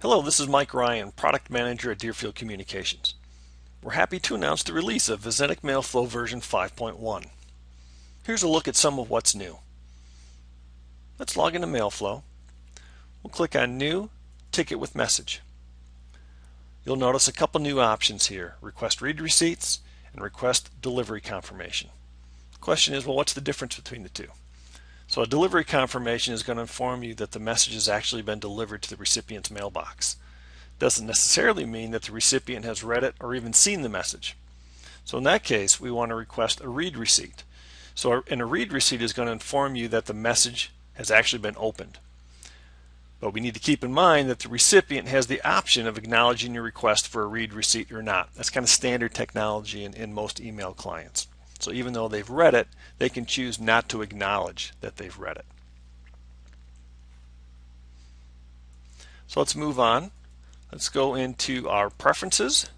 Hello, this is Mike Ryan, Product Manager at Deerfield Communications. We're happy to announce the release of VisNetic MailFlow version 5.1. Here's a look at some of what's new. Let's log into MailFlow. We'll click on New, Ticket with Message. You'll notice a couple new options here, Request Read Receipts and Request Delivery Confirmation. The question is, well, what's the difference between the two? So a delivery confirmation is going to inform you that the message has actually been delivered to the recipient's mailbox. Doesn't necessarily mean that the recipient has read it or even seen the message. So in that case, we want to request a read receipt. So a read receipt is going to inform you that the message has actually been opened. But we need to keep in mind that the recipient has the option of acknowledging your request for a read receipt or not. That's kind of standard technology in most email clients. So even though they've read it, they can choose not to acknowledge that they've read it. So let's move on. Let's go into our Preferences,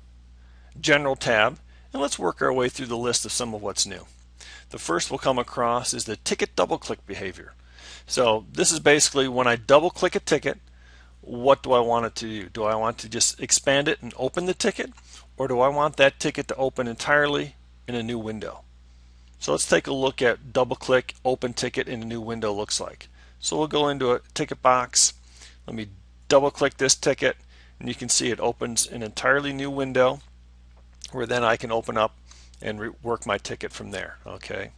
General tab, and let's work our way through the list of some of what's new. The first we'll come across is the ticket double-click behavior. So this is basically when I double-click a ticket, what do I want it to do? Do I want to just expand it and open the ticket, or do I want that ticket to open entirely in a new window? So let's take a look at double-click open ticket in a new window looks like. So we'll go into a ticket box. Let me double-click this ticket, and you can see it opens an entirely new window where then I can open up and work my ticket from there. Okay.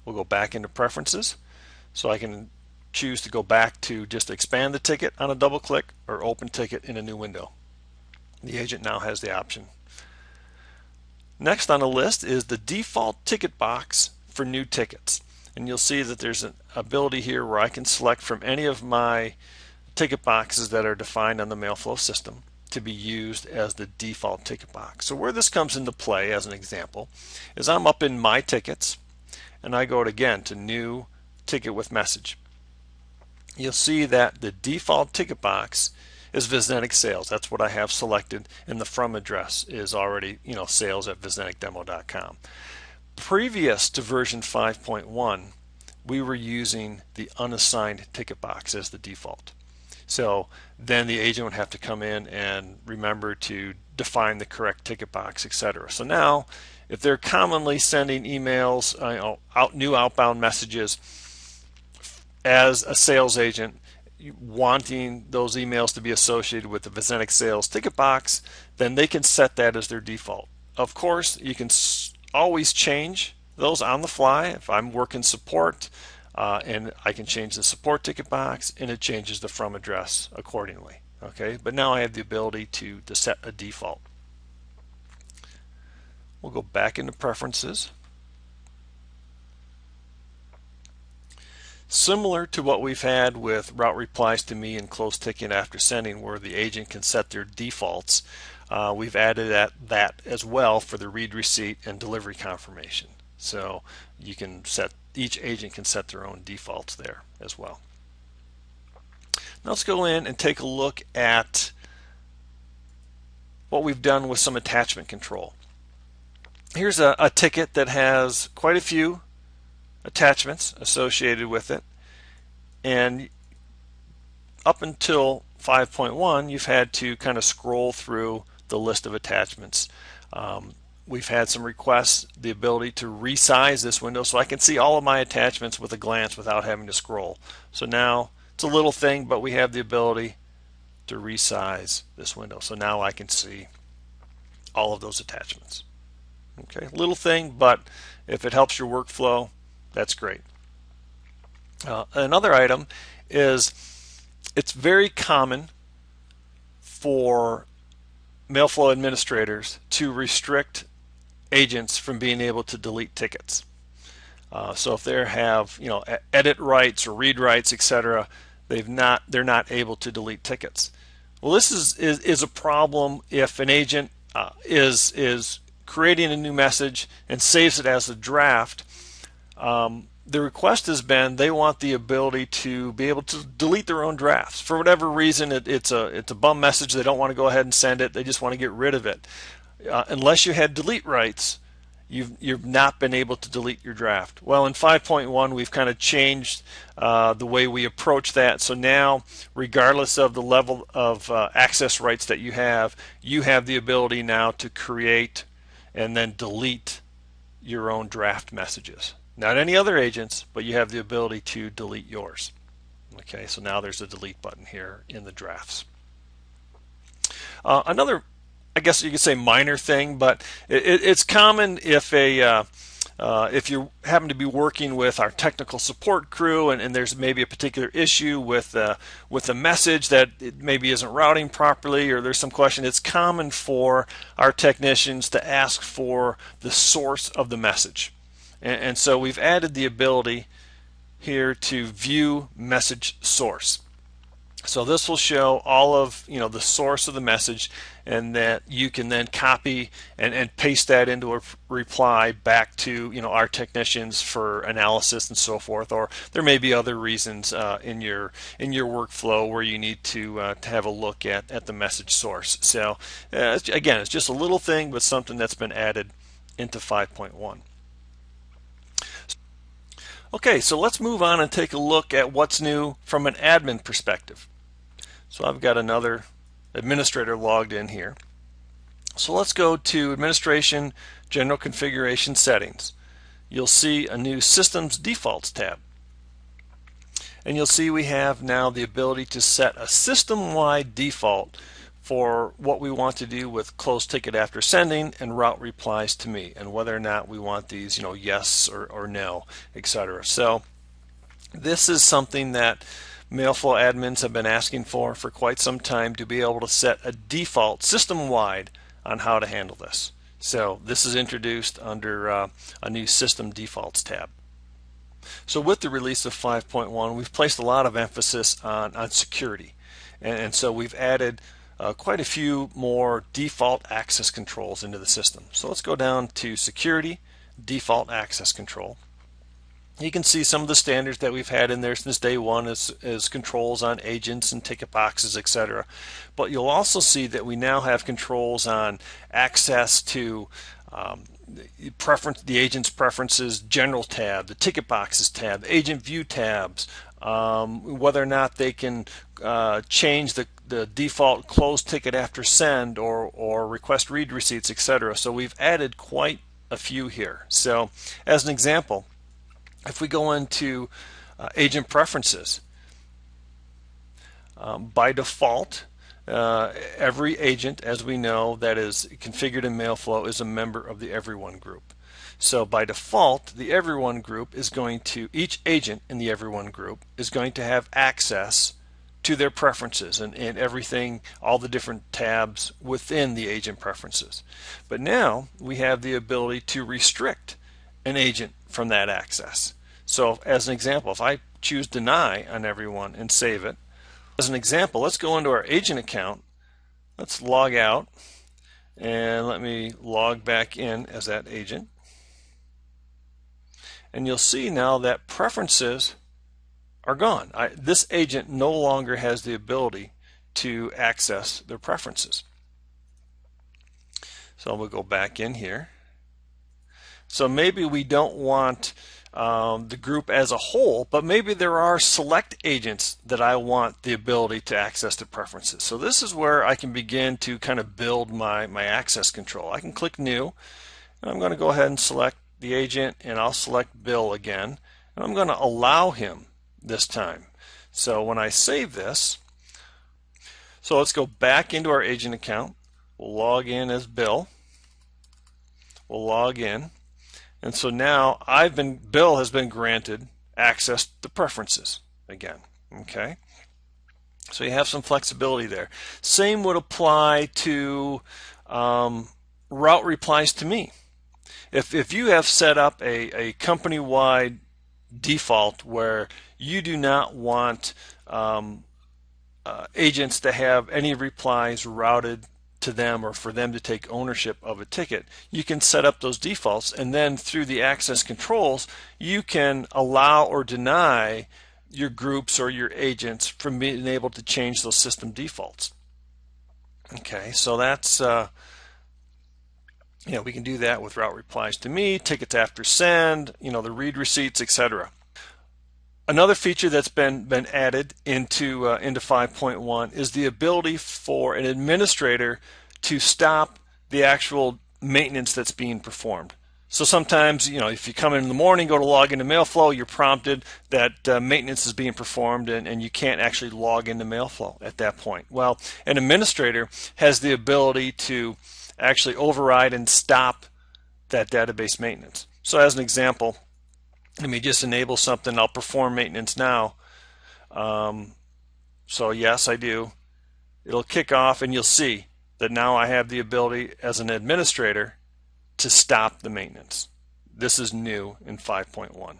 We'll go back into Preferences, so I can choose to go back to just expand the ticket on a double click or open ticket in a new window. The agent now has the option. Next on the list is the default ticket box for new tickets, and you'll see that there's an ability here where I can select from any of my ticket boxes that are defined on the MailFlow system to be used as the default ticket box. So where this comes into play as an example is I'm up in My Tickets and I go again to New, Ticket with Message. You'll see that the default ticket box is VisNetic Sales. That's what I have selected, and the from address is already sales at visneticdemo.com. Previous to version 5.1, we were using the unassigned ticket box as the default. So then the agent would have to come in and remember to define the correct ticket box, etc. So now, if they're commonly sending emails, new outbound messages as a sales agent, wanting those emails to be associated with the VisNetic Sales ticket box, then they can set that as their default. Of course, you can always change those on the fly. If I'm working support, and I can change the support ticket box, and it changes the from address accordingly. Okay, but now I have the ability to set a default. We'll go back into Preferences. Similar to what we've had with route replies to me and close ticket after sending, where the agent can set their defaults, we've added that as well for the read receipt and delivery confirmation. So you can set, each agent can set their own defaults there as well. Now let's go in and take a look at what we've done with some attachment control. Here's a ticket that has quite a few attachments associated with it, and up until 5.1 you've had to kind of scroll through the list of attachments. We've had some requests, the ability to resize this window so I can see all of my attachments with a glance without having to scroll. So now it's a little thing, but we have the ability to resize this window. So now I can see all of those attachments. Okay, little thing, but if it helps your workflow, that's great. Another item is it's very common for MailFlow administrators to restrict agents from being able to delete tickets. So if they have edit rights or read rights, etc., they're not able to delete tickets. Well, this is a problem if an agent is creating a new message and saves it as a draft. The request has been they want the ability to be able to delete their own drafts. For whatever reason, it's a bum message. They don't want to go ahead and send it. They just want to get rid of it. Unless you had delete rights, you've not been able to delete your draft. Well, in 5.1 we've kind of changed the way we approach that. So now, regardless of the level of access rights that you have the ability now to create and then delete your own draft messages. Not any other agents, but you have the ability to delete yours. Okay, so now there's a delete button here in the drafts. Another, I guess you could say minor thing, but it's common if you happen to be working with our technical support crew and there's maybe a particular issue with a message that it maybe isn't routing properly, or there's some question, it's common for our technicians to ask for the source of the message. And so we've added the ability here to view message source. So this will show all of the source of the message, and that you can then copy and paste that into a reply back to our technicians for analysis and so forth. Or there may be other reasons in your workflow where you need to have a look at the message source. So again, it's just a little thing, but something that's been added into 5.1. Okay, so let's move on and take a look at what's new from an admin perspective. So I've got another administrator logged in here. So let's go to Administration, General Configuration Settings. You'll see a new Systems Defaults tab. And you'll see we have now the ability to set a system-wide default for what we want to do with close ticket after sending and route replies to me, and whether or not we want these yes or no, etc. So this is something that MailFlow admins have been asking for quite some time, to be able to set a default system-wide on how to handle this. So this is introduced under a new System Defaults tab. So with the release of 5.1, we've placed a lot of emphasis on security, and so we've added quite a few more default access controls into the system. So let's go down to Security, Default Access Control. You can see some of the standards that we've had in there since day one as controls on agents and ticket boxes, etc. But you'll also see that we now have controls on access to the agent's preferences general tab, the ticket boxes tab, agent view tabs, whether or not they can change the default close ticket after send or request read receipts, etc. So we've added quite a few here. So as an example, if we go into agent preferences, by default, every agent, as we know, that is configured in MailFlow is a member of the Everyone group. So by default, the Everyone group is going to, each agent in the Everyone group is going to have access to their preferences and everything, all the different tabs within the agent preferences. But now we have the ability to restrict an agent from that access. So as an example, if I choose deny on everyone and save it, as an example, let's go into our agent account, let's log out, and let me log back in as that agent. And you'll see now that preferences are gone. This agent no longer has the ability to access their preferences. So we'll go back in here. So maybe we don't want the group as a whole, but maybe there are select agents that I want the ability to access the preferences. So this is where I can begin to kind of build my access control. I can click New, and I'm going to go ahead and select the agent, and I'll select Bill again, and I'm going to allow him this time. So when I save this, so let's go back into our agent account. We'll log in as Bill. We'll log in. And so now Bill has been granted access to preferences again. Okay, so you have some flexibility there. Same would apply to route replies to me. If you have set up a company-wide default where you do not want agents to have any replies routed to them or for them to take ownership of a ticket, you can set up those defaults, and then through the access controls you can allow or deny your groups or your agents from being able to change those system defaults. Okay, so that's We can do that with route replies to me, tickets after send, the read receipts, etc. Another feature that's been added into 5.1 is the ability for an administrator to stop the actual maintenance that's being performed. So sometimes, if you come in the morning, go to log into MailFlow, you're prompted that maintenance is being performed and you can't actually log into MailFlow at that point. Well, an administrator has the ability to actually override and stop that database maintenance. So as an example, let me just enable something. I'll perform maintenance now. So yes, I do. It'll kick off and you'll see that now I have the ability as an administrator to stop the maintenance. This is new in 5.1.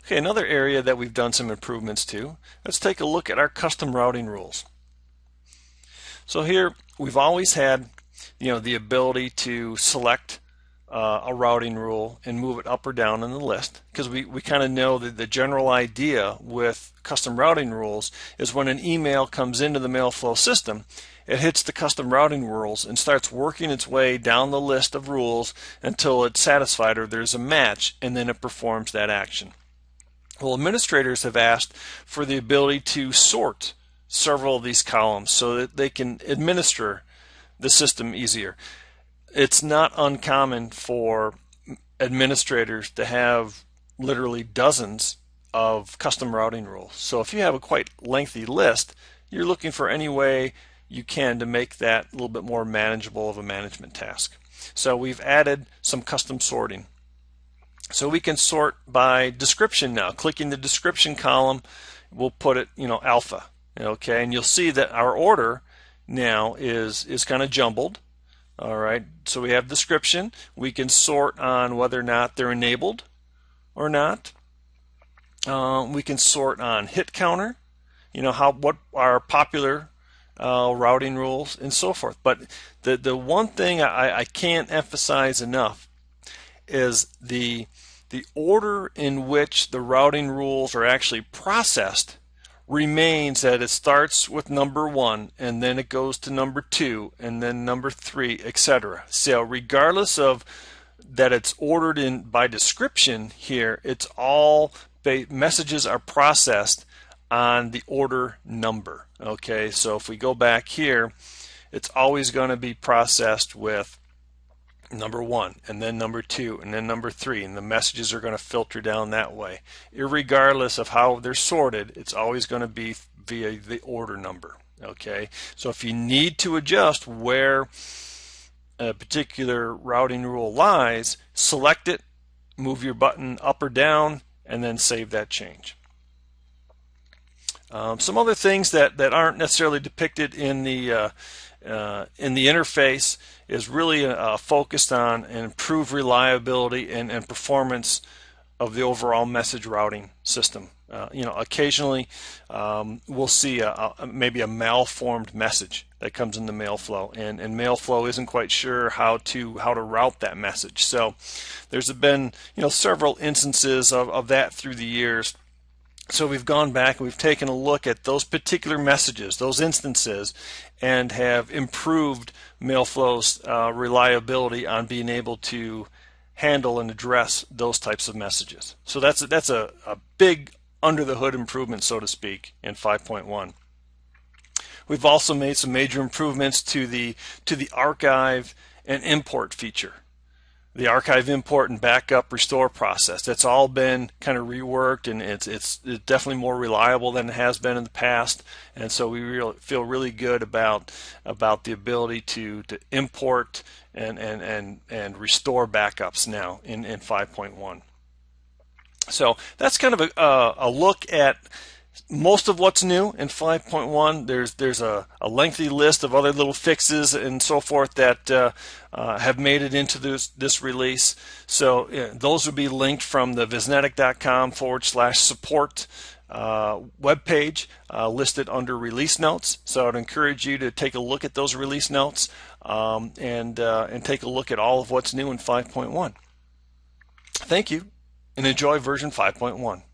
Okay, another area that we've done some improvements to, let's take a look at our custom routing rules. So here we've always had the ability to select a routing rule and move it up or down in the list, because we kind of know that the general idea with custom routing rules is when an email comes into the MailFlow system, it hits the custom routing rules and starts working its way down the list of rules until it's satisfied or there's a match, and then it performs that action. Well, administrators have asked for the ability to sort several of these columns so that they can administer the system easier. It's not uncommon for administrators to have literally dozens of custom routing rules. So if you have a quite lengthy list, you're looking for any way you can to make that a little bit more manageable of a management task. So we've added some custom sorting. So we can sort by description now. Clicking the description column, we'll put it, alpha. Okay, and you'll see that our order now is kind of jumbled. All right, so we have description. We can sort on whether or not they're enabled or not. We can sort on hit counter, what are popular routing rules and so forth. But the one thing I can't emphasize enough is the order in which the routing rules are actually processed remains that it starts with number 1 and then it goes to number 2 and then number 3, etc. So regardless of that it's ordered in by description here, it's all messages are processed on the order number. Okay, so if we go back here, it's always going to be processed with number 1 and then number 2 and then number 3, and the messages are going to filter down that way. Irregardless of how they're sorted, it's always going to be via the order number. Okay, so if you need to adjust where a particular routing rule lies, select it, move your button up or down, and then save that change. Some other things that aren't necessarily depicted in the interface is really focused on and improve reliability and performance of the overall message routing system. Occasionally we'll see maybe a malformed message that comes into MailFlow, and MailFlow isn't quite sure how to route that message. So there's been several instances of that through the years. So we've gone back and we've taken a look at those particular messages, those instances, and have improved MailFlow's reliability on being able to handle and address those types of messages. So that's a big under the hood improvement, so to speak, in 5.1. We've also made some major improvements to the archive and import feature. The archive, import, and backup restore process. That's all been kind of reworked, and it's definitely more reliable than it has been in the past. And so we feel really good about the ability to import and restore backups now in 5.1. So that's kind of a look at most of what's new in 5.1. There's a lengthy list of other little fixes and so forth that have made it into this release. So those will be linked from the VisNetic.com/support webpage listed under release notes. So I'd encourage you to take a look at those release notes and take a look at all of what's new in 5.1. Thank you, and enjoy version 5.1.